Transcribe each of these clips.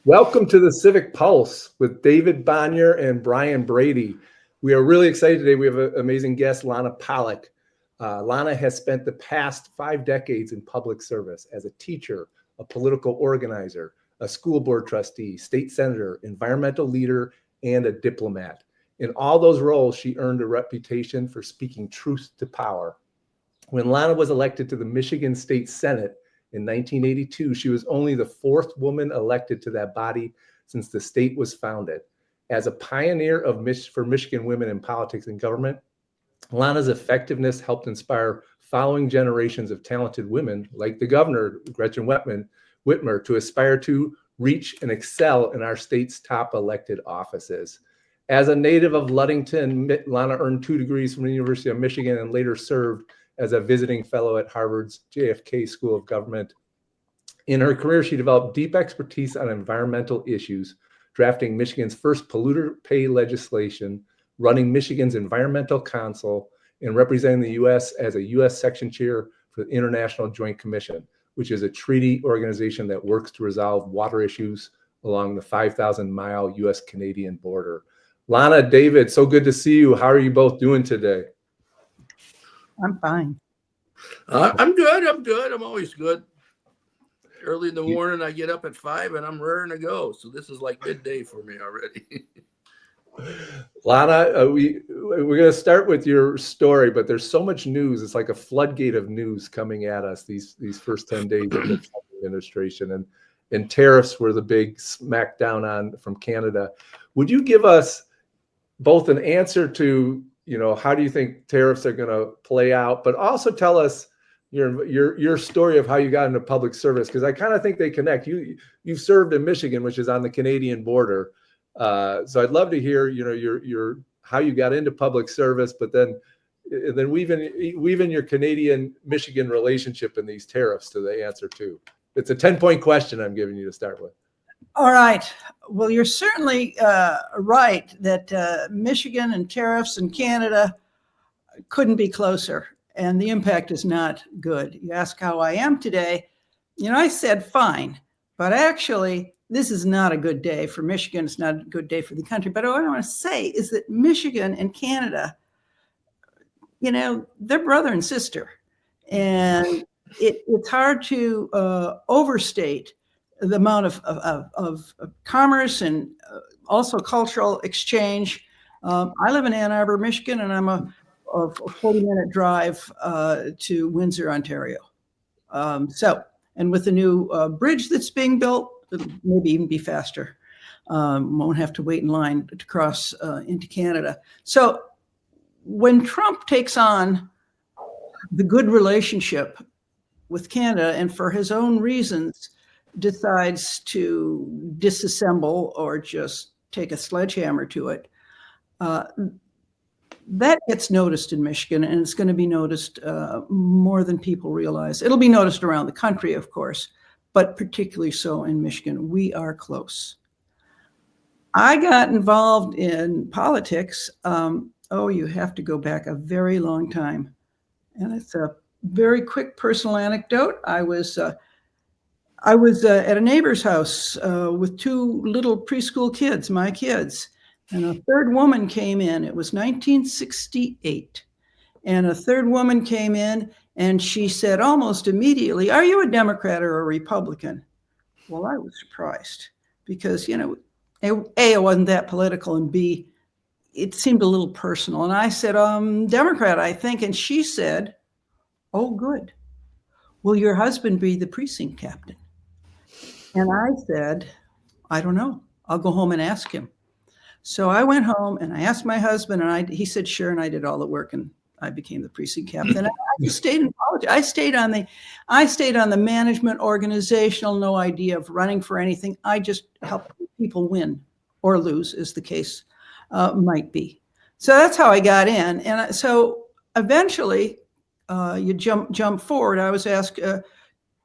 Welcome to the Civic Pulse with David Bonnier and Brian Brady. We are really excited today. We have an amazing guest, Lana Pollack. Lana has spent the past 5 decades in public service as a teacher, a political organizer, a school board trustee, state senator, environmental leader, and a diplomat. In all those roles, she earned a reputation for speaking truth to power. When Lana was elected to the Michigan State Senate in 1982, she was only the 4th woman elected to that body since the state was founded. As a pioneer for Michigan women in politics and government, Lana's effectiveness helped inspire following generations of talented women like the governor, Gretchen Whitmer, to aspire to reach and excel in our state's top elected offices. As a native of Ludington, Lana earned 2 degrees from the University of Michigan and later served as a visiting fellow at Harvard's JFK School of Government. In her career, she developed deep expertise on environmental issues, drafting Michigan's first polluter pay legislation, running Michigan's Environmental Council, and representing the U.S. as a U.S. Section Chair for the International Joint Commission, which is a treaty organization that works to resolve water issues along the 5,000-mile U.S.-Canadian border. Lana, David, so good to see you. How are you both doing today? I'm fine. I'm good. I'm always good. Early in the morning, I get up at 5 and I'm raring to go. So this is like midday for me already. Lana, we're going to start with your story, but there's so much news. It's like a floodgate of news coming at us these first 10 days of the Trump administration, and tariffs were the big smackdown on from Canada. Would you give us both an answer to, how do you think tariffs are going to play out, but also tell us your story of how you got into public service? Because I kind of think they connect. You've served in Michigan, which is on the Canadian border. So I'd love to hear, your how you got into public service, but then weave in your Canadian-Michigan relationship in these tariffs to the answer too. It's a 10-point question I'm giving you to start with. All right. Well, you're certainly right that Michigan and tariffs and Canada couldn't be closer, and the impact is not good. You ask how I am today. I said fine, but actually this is not a good day for Michigan. It's not a good day for the country. But what I want to say is that Michigan and Canada, they're brother and sister, and it's hard to overstate the amount of commerce and also cultural exchange. I live in Ann Arbor, Michigan, and I'm a 40-minute drive to Windsor, Ontario. And with the new bridge that's being built, it'll maybe even be faster. Won't have to wait in line to cross into Canada. So when Trump takes on the good relationship with Canada and for his own reasons decides to disassemble or just take a sledgehammer to it, that gets noticed in Michigan, and it's going to be noticed more than people realize. It'll be noticed around the country, of course, but particularly so in Michigan. We are close. I got involved in politics. You have to go back a very long time. And it's a very quick personal anecdote. I was at a neighbor's house with 2 little preschool kids, my kids, and a third woman came in. It was 1968. And a third woman came in and she said almost immediately, "Are you a Democrat or a Republican?" Well, I was surprised because, A, it wasn't that political, and B, it seemed a little personal. And I said, Democrat, I think. And she said, "Oh, good. Will your husband be the precinct captain?" And I said, "I don't know. I'll go home and ask him." So I went home and I asked my husband, and he said, "Sure." And I did all the work and I became the precinct captain. I just stayed in politics. I stayed on the management, organizational, no idea of running for anything. I just helped people win or lose, as the case might be. So that's how I got in. And so eventually, you jump forward. I was asked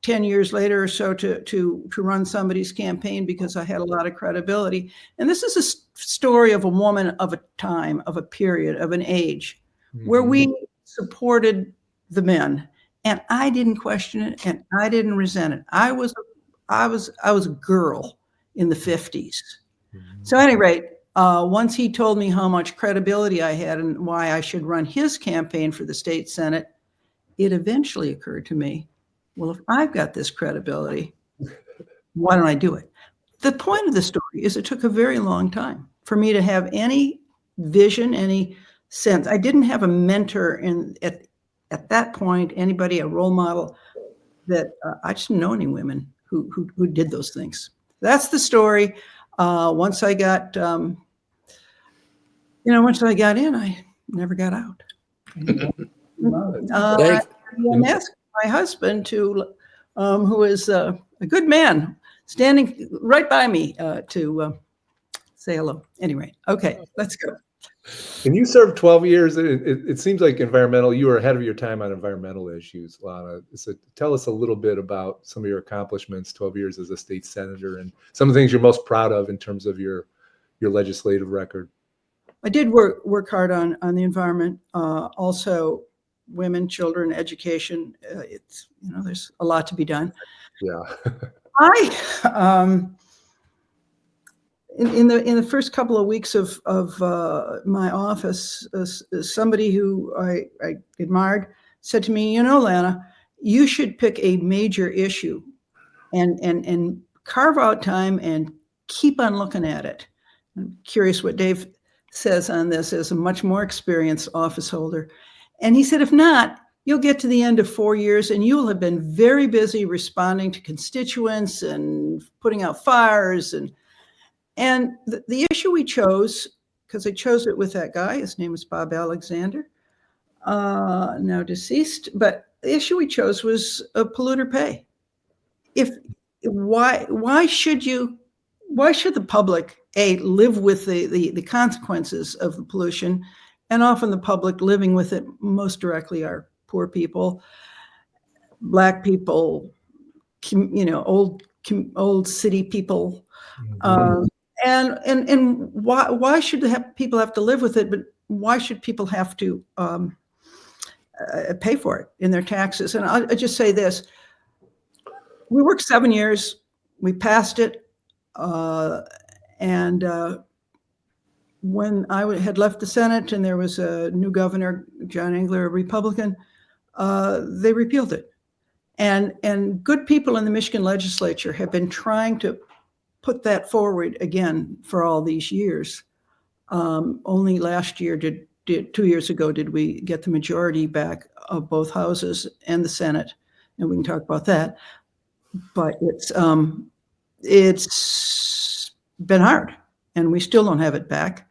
10 years later or so to run somebody's campaign because I had a lot of credibility. And this is a story of a woman, of a time, of a period, of an age, where we supported the men, and I didn't question it and I didn't resent it. I was a girl in the 50s. So at any rate, once he told me how much credibility I had and why I should run his campaign for the state Senate, it eventually occurred to me, well, if I've got this credibility, why don't I do it? The point of the story is it took a very long time for me to have any vision, any sense. I didn't have a mentor at that point, anybody, a role model that I just didn't know any women who did those things. That's the story. Once I got, once I got in, I never got out. I asked my husband to, who is a good man, standing right by me to say hello. Anyway, okay, let's go. And you served 12 years. It seems like you were ahead of your time on environmental issues, Lana. So tell us a little bit about some of your accomplishments, 12 years as a state senator, and some of the things you're most proud of in terms of your legislative record. I did work hard on the environment, also women, children, education. It's, there's a lot to be done. Yeah. In the first couple of weeks of my office, somebody who I admired said to me, Lana, you should pick a major issue and carve out time and keep on looking at it. I'm curious what Dave says on this as a much more experienced office holder. And he said, if not, you'll get to the end of 4 years and you will have been very busy responding to constituents and putting out fires. And the issue we chose, because I chose it with that guy, his name was Bob Alexander, now deceased, but the issue we chose was polluter pay. Why should the public, live with the consequences of the pollution? And often the public living with it most directly are poor people, Black people, old city people. And why should people have to live with it? But why should people have to pay for it in their taxes? And I'll just say this. We worked 7 years. We passed it. And when I had left the Senate and there was a new governor, John Engler, a Republican, they repealed it. And good people in the Michigan legislature have been trying to put that forward again for all these years. Only last year 2 years ago, did we get the majority back of both houses and the Senate. And we can talk about that. But it's been hard and we still don't have it back.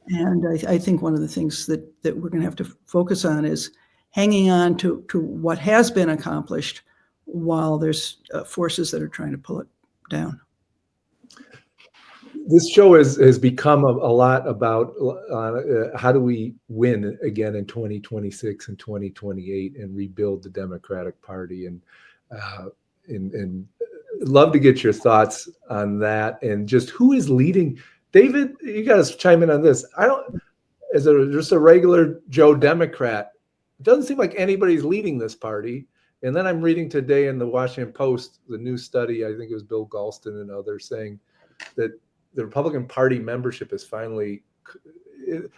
And I think one of the things that we're going to have to focus on is hanging on to what has been accomplished while there's forces that are trying to pull it down. This show has become a lot about how do we win again in 2026 and 2028 and rebuild the Democratic Party, and love to get your thoughts on that and just who is leading. David, you got to chime in on this. Just a regular Joe Democrat, it doesn't seem like anybody's leading this party. And then I'm reading today in the Washington Post, the new study, I think it was Bill Galston and others, saying that the Republican Party membership is finally,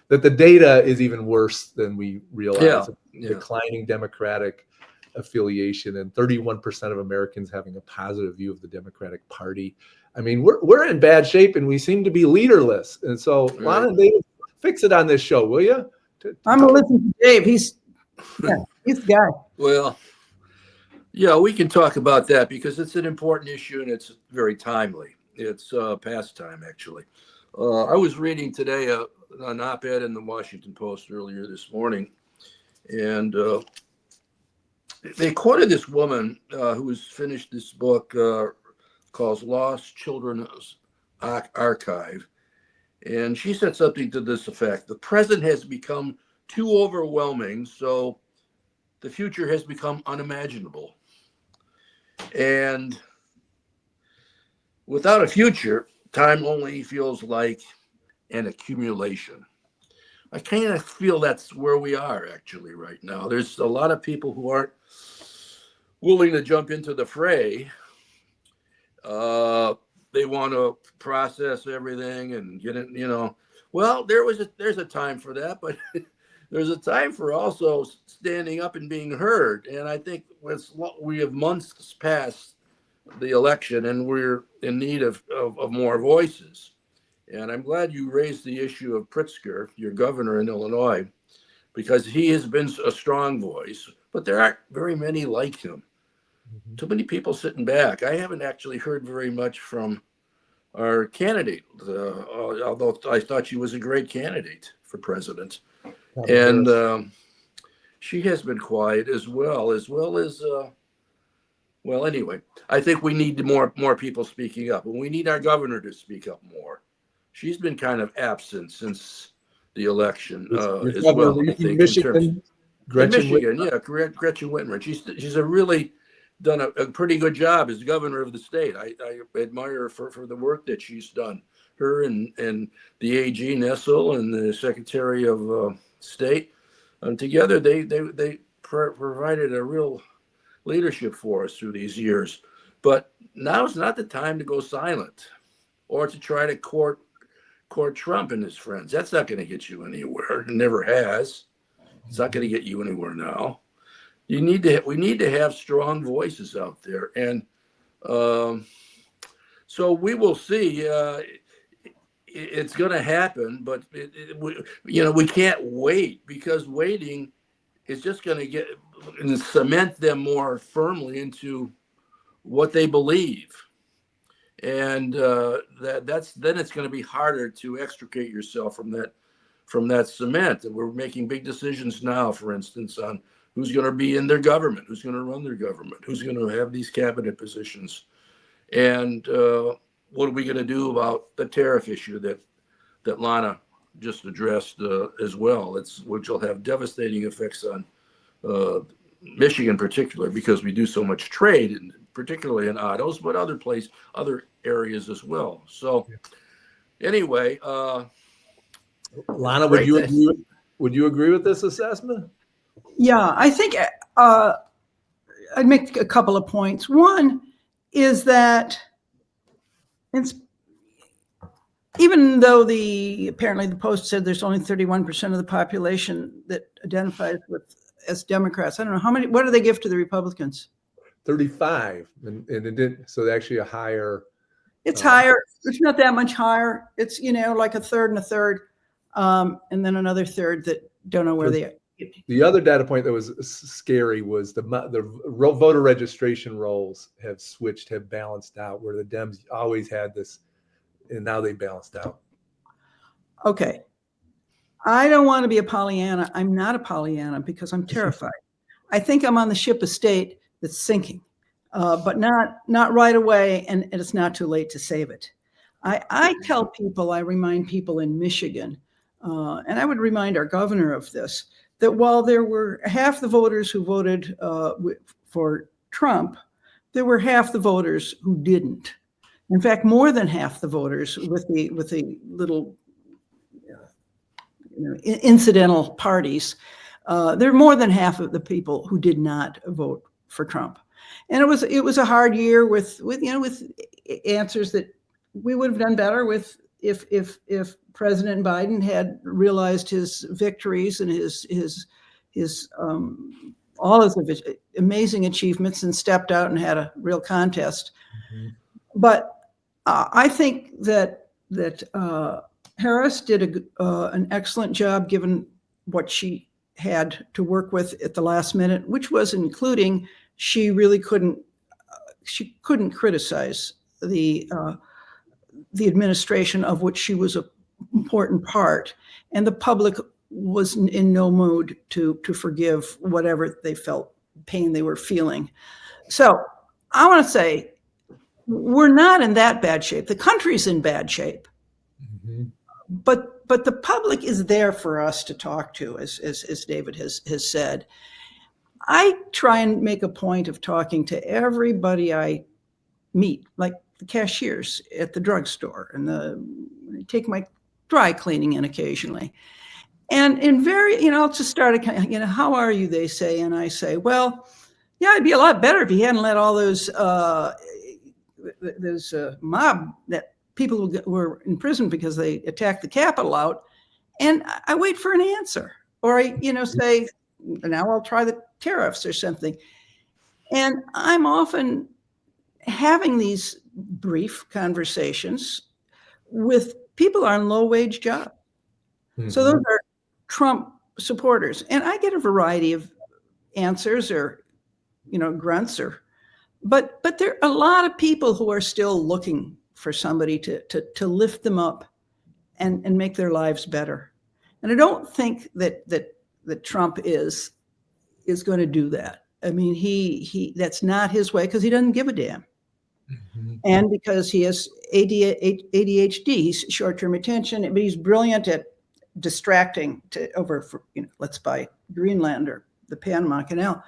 that the data is even worse than we realize. Yeah. Declining Democratic affiliation and 31% of Americans having a positive view of the Democratic Party. I mean, we're in bad shape and we seem to be leaderless. And so, right. Lana and David, fix it on this show, will you? I'm going to listen to Dave. He's the guy. Well, yeah, we can talk about that because it's an important issue and it's very timely. It's past time, actually. I was reading today an op-ed in the Washington Post earlier this morning, and they quoted this woman who has finished this book called Lost Children's Archive, and she said something to this effect: the present has become too overwhelming, so the future has become unimaginable. And without a future, time only feels like an accumulation. I kind of feel that's where we are actually right now. There's a lot of people who aren't willing to jump into the fray they want to process everything and get it, well, there's a time for that, but there's a time for also standing up and being heard. And I think we have months past the election, and we're in need of more voices. And I'm glad you raised the issue of Pritzker, your governor in Illinois, because he has been a strong voice, but there aren't very many like him. Mhm. Too many people sitting back. I haven't actually heard very much from our candidate, although I thought she was a great candidate for president. And she has been quiet as well as well, anyway, I think we need more people speaking up, and we need our governor to speak up more. She's been kind of absent since the election as well. I think Michigan, Gretchen Whitmer. She's really done a pretty good job as governor of the state. I admire her for the work that she's done. Her and the AG Nessel and the Secretary of State, together they provided a real leadership for us through these years. But now's not the time to go silent or to try to court Trump and his friends. That's not going to get you anywhere. It never has. It's not going to get you anywhere now. We need to have strong voices out there, and so we will see. It's going to happen, but we can't wait, because waiting is just going to get and cement them more firmly into what they believe, and then it's going to be harder to extricate yourself from that cement. And we're making big decisions now, for instance, on who's going to be in their government, who's going to run their government, who's going to have these cabinet positions, and what are we going to do about the tariff issue that Lana just addressed as well, which will have devastating effects on Michigan in particular, because we do so much trade, and particularly in autos, but other areas as well. So anyway, Lana, would you agree with this assessment? Yeah, I think I'd make a couple of points. One is that even though apparently the Post said there's only 31% of the population that identifies as Democrats. I don't know what do they give to the Republicans? 35, and it did, so actually a higher. It's higher. It's not that much higher. It's like a third and a third, and then another third that don't know where they are. The other data point that was scary was the voter registration rolls have balanced out, where the Dems always had this, and now they balanced out. Okay. I don't want to be a Pollyanna. I'm not a Pollyanna because I'm terrified. I think I'm on the ship of state that's sinking, but not right away, and it's not too late to save it. I remind people in Michigan, and I would remind our governor of this, that while there were half the voters who voted for Trump, there were half the voters who didn't. In fact, more than half the voters with the little incidental parties. There are more than half of the people who did not vote for Trump, and it was a hard year with answers that we would have done better with if President Biden had realized his victories and his all of his amazing achievements and stepped out and had a real contest. Mm-hmm. But I think that Harris did an excellent job given what she had to work with at the last minute, which was including she really couldn't criticize the administration of which she was an important part, and the public was in no mood to forgive whatever they felt pain they were feeling. So I want to say we're not in that bad shape. The country's in bad shape, mm-hmm. but the public is there for us to talk to, as David has said. I try and make a point of talking to everybody I meet, like the cashiers at the drugstore, and I take my dry cleaning in occasionally. And in I'll just start, how are you, they say. And I say, well, yeah, it'd be a lot better if he hadn't let all those there's a mob that people who were in prison because they attacked the Capitol out, and I wait for an answer, or I, say, now I'll try the tariffs or something. And I'm often having these brief conversations with people on low-wage jobs. Mm-hmm. So those are Trump supporters, and I get a variety of answers or, grunts but there are a lot of people who are still looking for somebody to lift them up and make their lives better. And I don't think that Trump is going to do that. I mean, he that's not his way, because he doesn't give a damn. Mm-hmm. And because he has ADHD, he's short-term attention, but he's brilliant at distracting let's buy Greenland or the Panama Canal.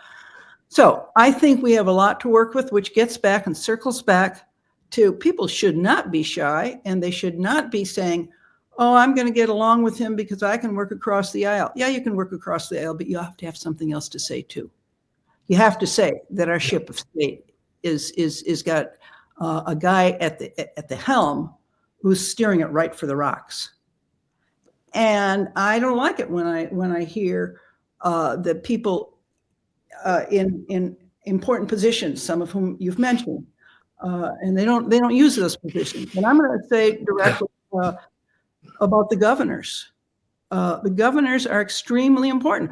So I think we have a lot to work with, which gets back and circles back to people should not be shy, and they should not be saying, oh, I'm going to get along with him because I can work across the aisle. Yeah, you can work across the aisle, but you have to have something else to say too. You have to say that our ship of state is got a guy at the helm who's steering it right for the rocks. And I don't like it when I hear that people in important positions, some of whom you've mentioned, and they don't use those positions. And I'm going to say directly about the governors. The governors are extremely important.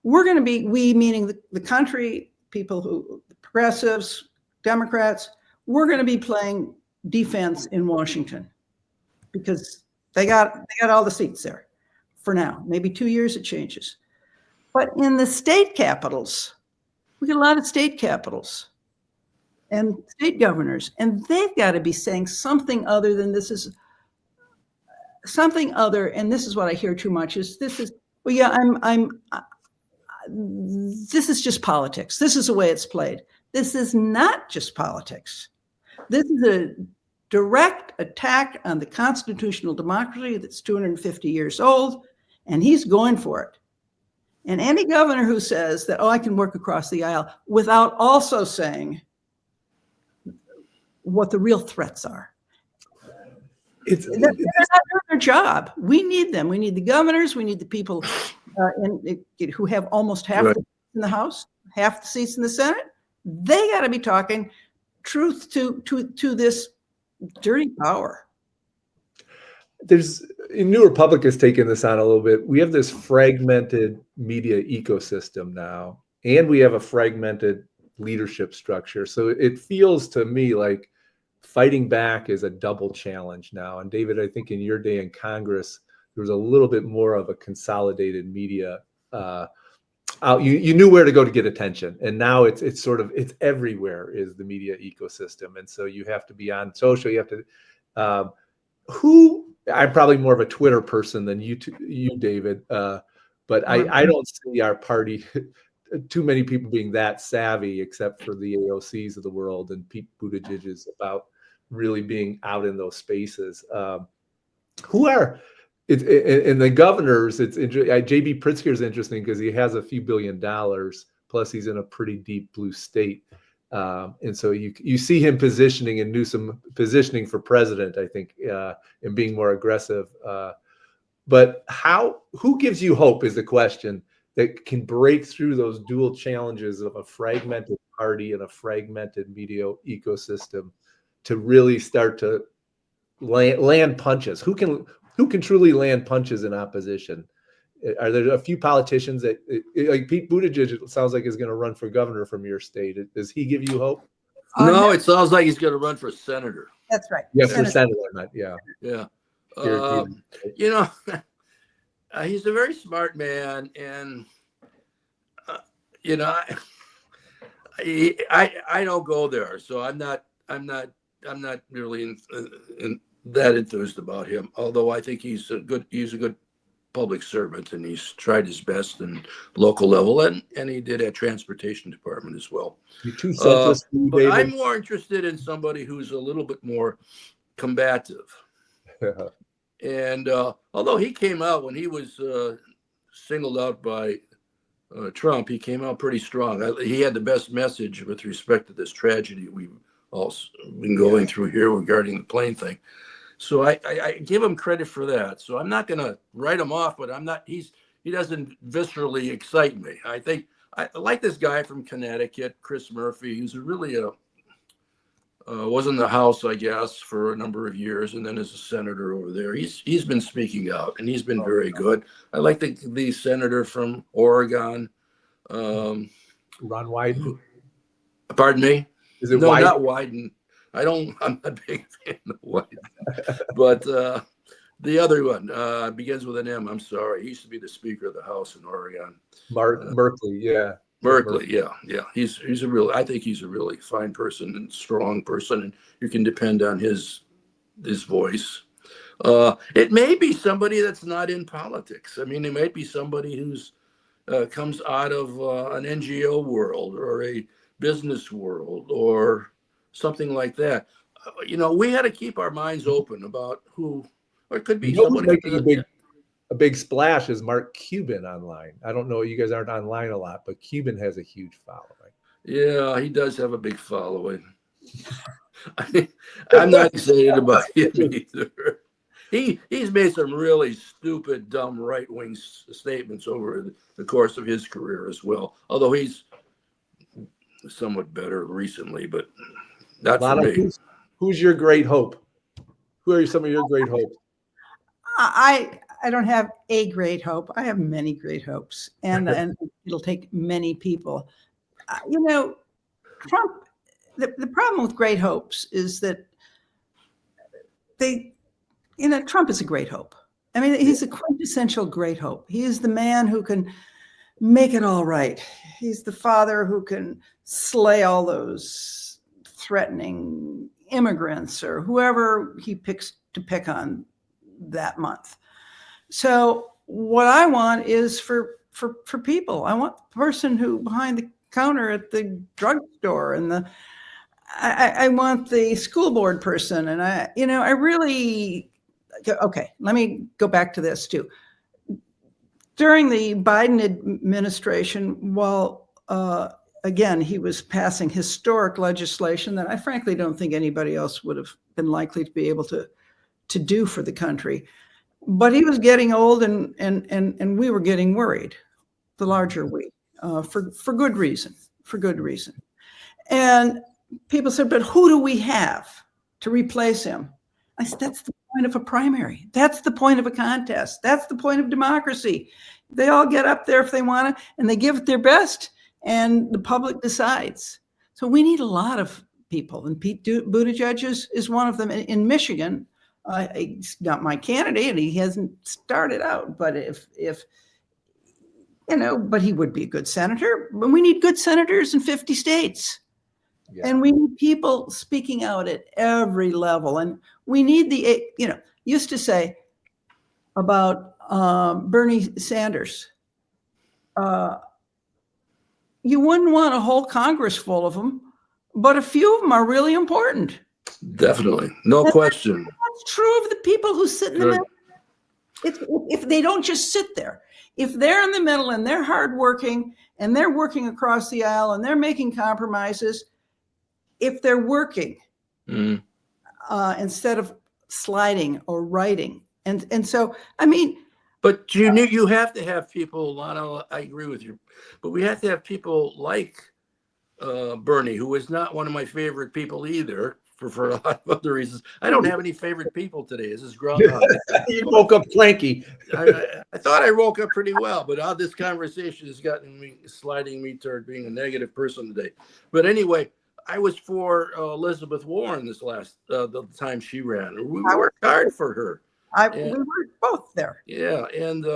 We're going to be, we meaning the country, people who, progressives, Democrats, we're going to be playing defense in Washington because they got all the seats there for now. Maybe 2 years it changes. But in the state capitals, we get a lot of state capitals and state governors, and they've got to be saying something other than this is something other. And this is what I hear too much is this is, well, yeah, this is just politics. This is the way it's played. This is not just politics. This is a direct attack on the constitutional democracy that's 250 years old, and he's going for it. And any governor who says that, oh, I can work across the aisle without also saying what the real threats are. They're not doing their job. We need them. We need the governors. We need the people who have almost half the seats in the House, half the seats in the Senate. They got to be talking truth to this dirty power. New Republic has taken this on a little bit. We have this fragmented media ecosystem now, and we have a fragmented leadership structure. So it feels to me like fighting back is a double challenge now. And David, I think in your day in Congress, there was a little bit more of a consolidated media. You knew where to go to get attention, and now it's everywhere is the media ecosystem. And so you have to be on social. You have to. I'm probably more of a Twitter person than you, David. But I don't see our party, too many people being that savvy, except for the AOCs of the world and Pete Buttigieg is about really being out in those spaces. Who are in the governors? It's J.B. Pritzker is interesting because he has a few $1 billion, plus he's in a pretty deep blue state. And so you see him positioning and Newsom positioning for president, I think, and being more aggressive. But who gives you hope is the question that can break through those dual challenges of a fragmented party and a fragmented media ecosystem to really start to land punches. Who can truly land punches in opposition? Are there a few politicians that, like Pete Buttigieg, it sounds like is going to run for governor from your state? Does he give you hope? No, it sounds like he's going to run for senator. That's right. Yeah, for senator, yeah. Yeah. He's a very smart man, and I don't go there, so I'm not really that enthused about him. Although I think he's a good public servant, and he's tried his best in local level, and he did at transportation department as well. You're too centrist, but I'm more interested in somebody who's a little bit more combative. And although he came out when he was singled out by Trump, he came out pretty strong. He had the best message with respect to this tragedy we've also been going through here regarding the plane thing. So I give him credit for that. So I'm not going to write him off, but I'm not. He doesn't viscerally excite me. I think I like this guy from Connecticut, Chris Murphy, who's really was in the House, I guess, for a number of years, and then as a senator over there. He's been speaking out, and he's been very good. I like the senator from Oregon. Ron Wyden. Pardon me? Is it No, Wyden? not Wyden. I'm not a big fan of Wyden. But the other one begins with an M. I'm sorry. He used to be the Speaker of the House in Oregon. Merkley, yeah. Merkley, yeah. He's I think he's a really fine person and strong person, and you can depend on his voice. It may be somebody that's not in politics. I mean, it might be somebody who's comes out of an NGO world or a business world or something like that. We had to keep our minds open about who, or it could be Who's somebody making a big splash is Mark Cuban online. I don't know, you guys aren't online a lot, but Cuban has a huge following. Yeah, he does have a big following. I'm not excited about him either. He's made some really stupid, dumb right-wing statements over the course of his career as well. Although he's somewhat better recently, but not for me. Who's your great hope? Who are some of your great hopes? I don't have a great hope. I have many great hopes, and it'll take many people. Trump. The problem with great hopes is that Trump is a great hope. I mean, he's a quintessential great hope. He is the man who can make it all right. He's the father who can slay all those threatening immigrants or whoever he picks to pick on that month. So what I want is for people. I want the person who behind the counter at the drugstore and I want the school board person. And I really, okay, let me go back to this too. During the Biden administration, while again, he was passing historic legislation that I frankly don't think anybody else would have been likely to be able to do for the country. But he was getting old and we were getting worried, the larger we, for good reason, And people said, but who do we have to replace him? I said, that's the point of a primary. That's the point of a contest. That's the point of democracy. They all get up there if they want to, and they give it their best, and the public decides. So we need a lot of people, and Pete Buttigieg is one of them. In Michigan, he's not my candidate, and he hasn't started out, but but he would be a good senator. But we need good senators in 50 states. Yeah. And we need people speaking out at every level. And we need used to say about Bernie Sanders, you wouldn't want a whole Congress full of them, but a few of them are really important. Definitely. No question. That's true of the people who sit in the middle. If they don't just sit there, if they're in the middle and they're hardworking and they're working across the aisle and they're making compromises, if they're working instead of sliding or writing. And so, I mean. But you have to have people, Lana, I agree with you, but we have to have people like Bernie, who is not one of my favorite people either, for a lot of other reasons. I don't have any favorite people today. This is Groundhog. You woke up cranky. I thought I woke up pretty well, but all this conversation has gotten me, sliding me toward being a negative person today. But anyway, I was for Elizabeth Warren the time she ran. We worked hard for her. We were both there. Yeah, and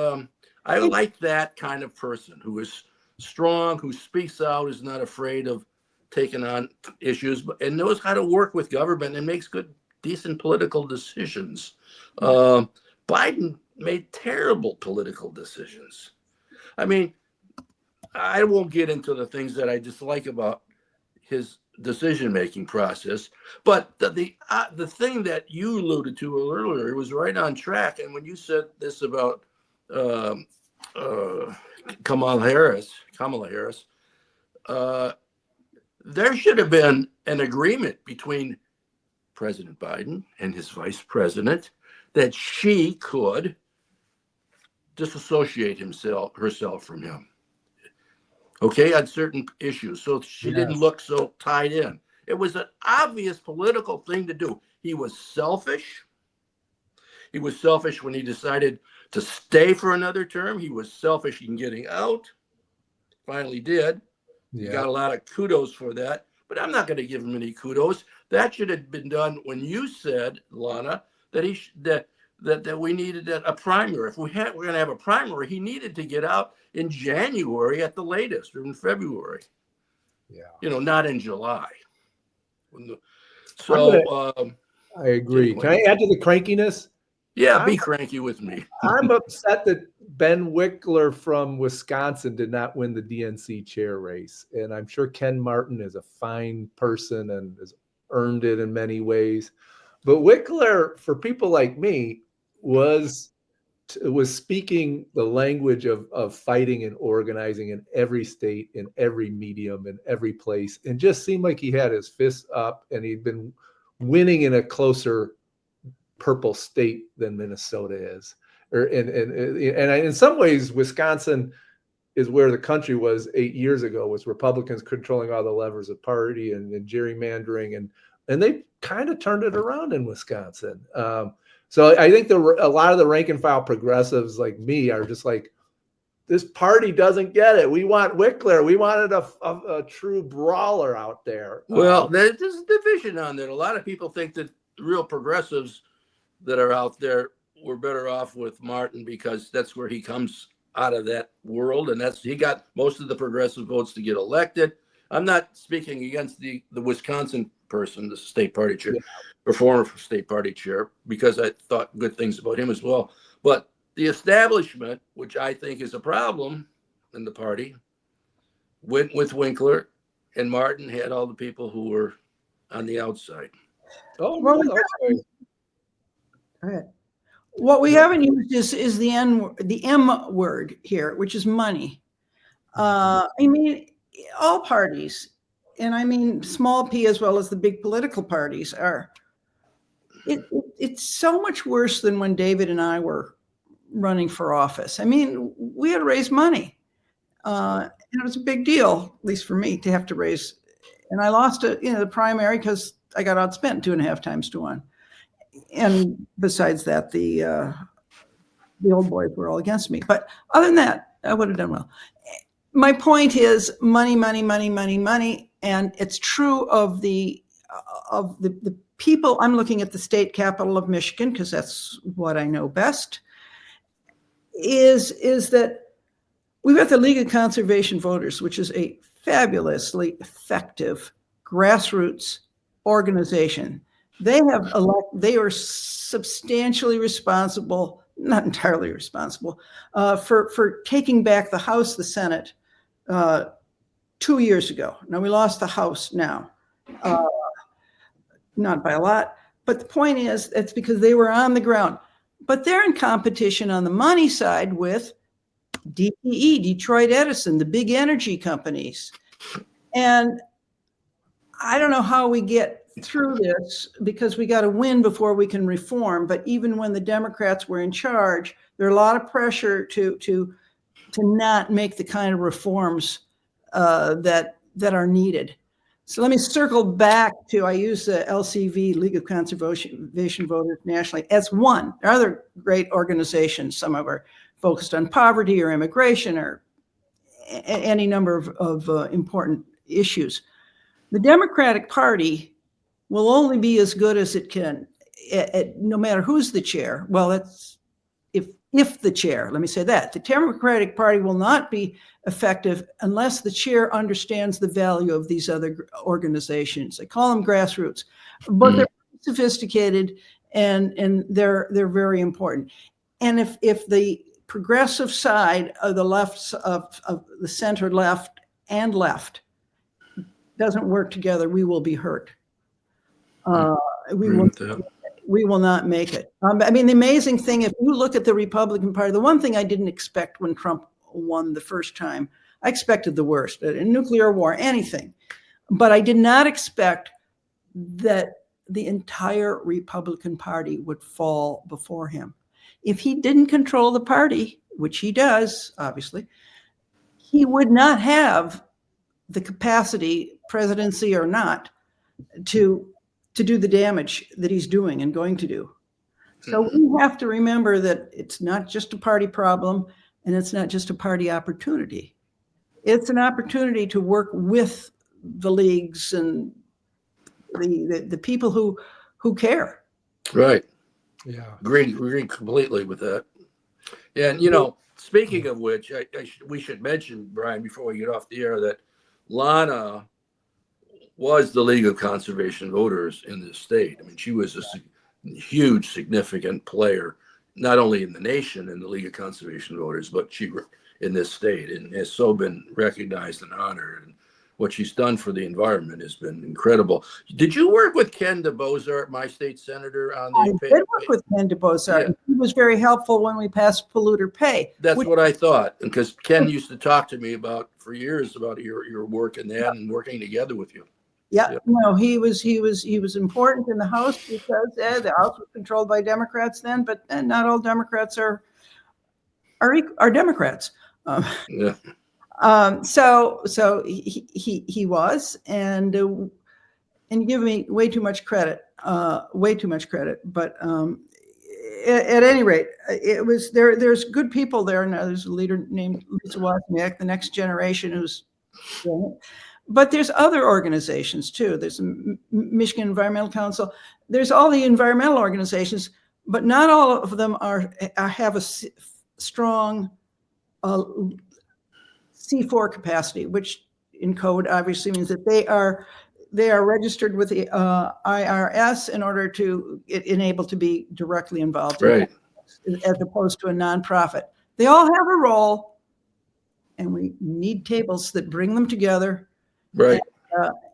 I like that kind of person who is strong, who speaks out, is not afraid of taking on issues, and knows how to work with government and makes good, decent political decisions. Biden made terrible political decisions. I mean, I won't get into the things that I dislike about his decision-making process, but the thing that you alluded to earlier was right on track. And when you said this about Kamala Harris, there should have been an agreement between President Biden and his vice president that she could disassociate herself from him, okay, on certain issues. So she didn't look so tied in. It was an obvious political thing to do. He was selfish. He was selfish when he decided to stay for another term. He was selfish in getting out. Finally did. He got a lot of kudos for that, but I'm not going to give him any kudos. That should have been done when you said, Lana, that that we needed a primary. If we're going to have a primary, he needed to get out in January at the latest, or in February. Yeah, you know, not in July. I agree. Can I add to the crankiness? Yeah, be cranky with me. I'm upset that Ben Wickler from Wisconsin did not win the DNC chair race. And I'm sure Ken Martin is a fine person and has earned it in many ways. But Wickler, for people like me, was speaking the language of fighting and organizing in every state, in every medium, in every place, and just seemed like he had his fists up and he'd been winning in a closer purple state than Minnesota is. And in some ways, Wisconsin is where the country was 8 years ago, with Republicans controlling all the levers of party and gerrymandering, and they kind of turned it around in Wisconsin. So I think a lot of the rank and file progressives like me are just like, this party doesn't get it. We want Wickler. We wanted a true brawler out there. Well, there's a division on that. A lot of people think that real progressives that are out there were better off with Martin because that's where he comes out of that world, and he got most of the progressive votes to get elected. I'm not speaking against the Wisconsin person, the state party chair, or former state party chair, because I thought good things about him as well. But the establishment, which I think is a problem in the party, went with Winkler, and Martin had all the people who were on the outside. Oh, well, what we haven't used is the M word here, which is money. I mean, all parties, and I mean small p as well as the big political parties, are. It's so much worse than when David and I were running for office. I mean, we had to raise money. It was a big deal, at least for me, to have to raise. And I lost the primary because I got outspent 2.5 times to 1. And besides that, the old boys were all against me. But other than that, I would have done well. My point is money, money, money, money, money. And it's true of the people. I'm looking at the state capital of Michigan because that's what I know best. Is that we've got the League of Conservation Voters, which is a fabulously effective grassroots organization. They are substantially responsible, not entirely responsible, for taking back the House, the Senate, 2 years ago. Now we lost the House now, not by a lot, but the point is it's because they were on the ground. But they're in competition on the money side with DTE, Detroit Edison, the big energy companies. And I don't know how we get through this because we got to win before we can reform. But even when the Democrats were in charge, there are a lot of pressure to not make the kind of reforms that are needed. So let me circle back to, I use the LCV, League of Conservation Voters nationally, as one. There are other great organizations. Some of are focused on poverty or immigration or any number of important issues. The Democratic Party will only be as good as it can, no matter who's the chair. Well, that's if the chair, let me say that. The Democratic Party will not be effective unless the chair understands the value of these other organizations. I call them grassroots, but they're sophisticated and they're very important. And if the progressive side of the left, of the center left and left doesn't work together, we will be hurt. We will not make it. I mean, the amazing thing, if you look at the Republican Party, the one thing I didn't expect when Trump won the first time, I expected the worst, a nuclear war, anything. But I did not expect that the entire Republican Party would fall before him. If he didn't control the party, which he does, obviously, he would not have the capacity, presidency or not, to do the damage that he's doing and going to do. So we have to remember that it's not just a party problem, and it's not just a party opportunity. It's an opportunity to work with the leagues and the people who care. Right. Yeah. Agree completely with that. And, you know, speaking of which, we should mention, Brian, before we get off the air, that Lana was the League of Conservation Voters in this state. I mean, she was a huge, significant player, not only in the nation in the League of Conservation Voters, but she in this state, and has so been recognized and honored. And what she's done for the environment has been incredible. Did you work with Ken DeBozart, my state senator, on the? I did work with Ken DeBozart. Yeah. He was very helpful when we passed polluter pay. That's what I thought, because Ken used to talk to me for years about your work in that and working together with you. Yeah, yep. No, he was important in the House because the House was controlled by Democrats then, but not all Democrats are Democrats. Yeah. So he was, and you give me way too much credit. But at any rate, it was there. There's good people there now. There's a leader named Lisa Wozniak, the next generation, who's doing it. But there's other organizations too. There's Michigan Environmental Council. There's all the environmental organizations, but not all of them have a strong C4 capacity, which in code obviously means that they are registered with the IRS in order to enable to be directly involved, right, as opposed to a nonprofit. They all have a role, and we need tables that bring them together. Right.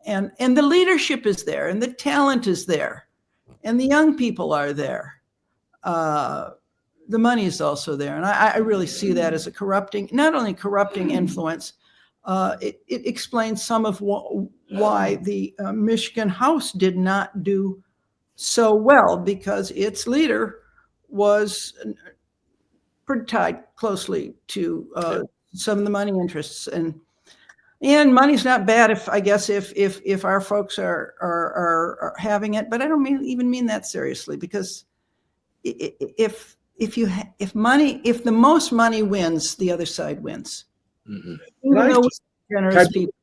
And the leadership is there, and the talent is there, and the young people are there. The money is also there. And I really see that as a not only corrupting influence, it explains some of why the Michigan House did not do so well, because its leader was pretty tied closely to some of the money interests. And money's not bad if our folks are having it, but I don't even mean that seriously, because if the most money wins, the other side wins. Mm-hmm. Even though we're generous people.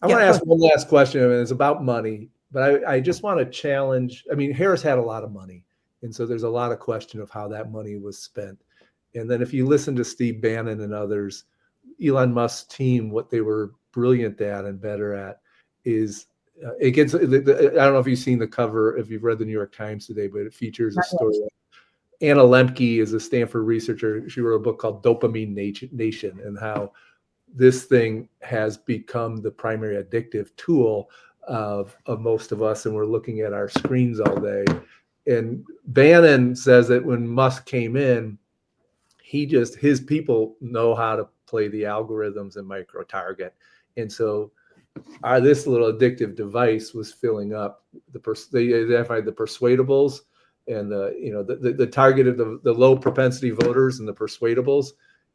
I want to ask one last question, and it's about money, but I just want to challenge. I mean, Harris had a lot of money, and so there's a lot of question of how that money was spent. And then if you listen to Steve Bannon and others, Elon Musk's team, what they were brilliant at and better at is it gets. I don't know if you've seen the cover, if you've read the New York Times today, but it features a story. Anna Lemke is a Stanford researcher. She wrote a book called Dopamine Nation, and how this thing has become the primary addictive tool of most of us, and we're looking at our screens all day. And Bannon says that when Musk came in, his people know how to play the algorithms and micro-target. And so this little addictive device was filling up they identified the persuadables and the target of the low propensity voters and the persuadables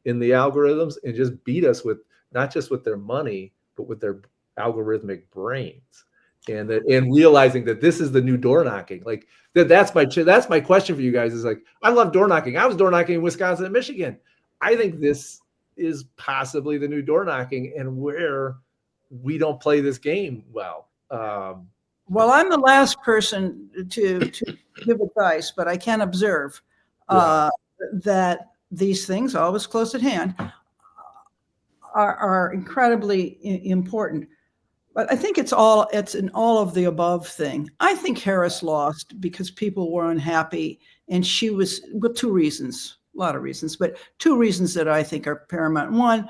in the algorithms, and just beat us with not just with their money, but with their algorithmic brains. And realizing that this is the new door knocking. Like that's my question for you guys, is like, I love door knocking. I was door knocking in Wisconsin and Michigan. I think this is possibly the new door knocking, and where we don't play this game well. Well, I'm the last person to give advice, but I can observe that these things, always close at hand, are incredibly important. But I think it's an all of the above thing. I think Harris lost because people were unhappy, and she was, with two reasons, a lot of reasons, but two reasons that I think are paramount. One,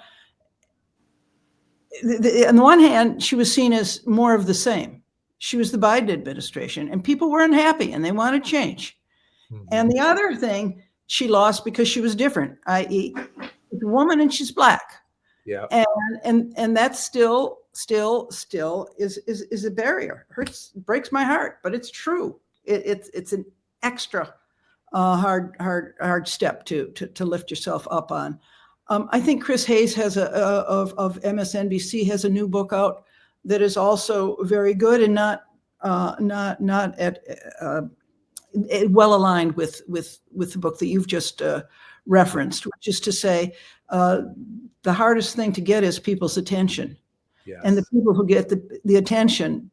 on the one hand, she was seen as more of the same. She was the Biden administration, and people were unhappy and they wanted change. Mm-hmm. And the other thing, she lost because she was different, i.e., she's a woman and she's Black. Yeah. And that's still is a barrier. Breaks my heart, but it's true. It's an extra hard step to lift yourself up on. I think Chris Hayes has of MSNBC has a new book out that is also very good and not well aligned with the book that you've just referenced, which is to say, the hardest thing to get is people's attention. Yes. And the people who get the attention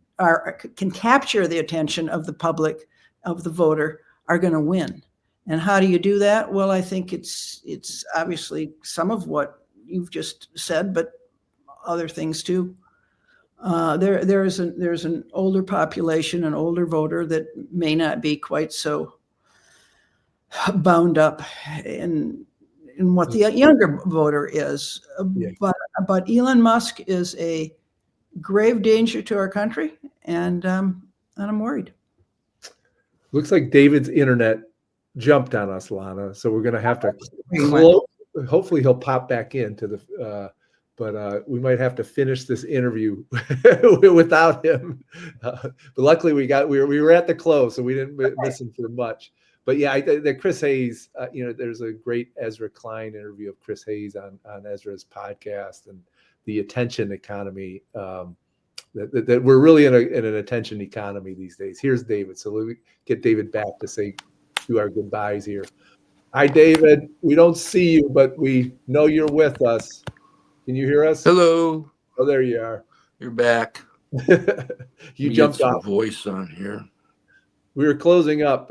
can capture the attention of the public, of the voter, are going to win. And how do you do that? Well, I think it's obviously some of what you've just said, but other things too. There's an older population, an older voter that may not be quite so bound up in what the younger voter is. Yeah. But Elon Musk is a grave danger to our country, and I'm worried. Looks like David's internet jumped on us, Lana. So we're going to have to hopefully he'll pop back into the, but we might have to finish this interview without him. But luckily we were at the close, so we didn't miss him for much. But yeah, that Chris Hayes, there's a great Ezra Klein interview of Chris Hayes on Ezra's podcast, and the attention economy, that we're really in an attention economy these days. Here's David. So let me get David back to do our goodbyes here. Hi, David. We don't see you, but we know you're with us. Can you hear us? Hello. Oh, there you are. You're back. You jumped off. Voice on here. We were closing up.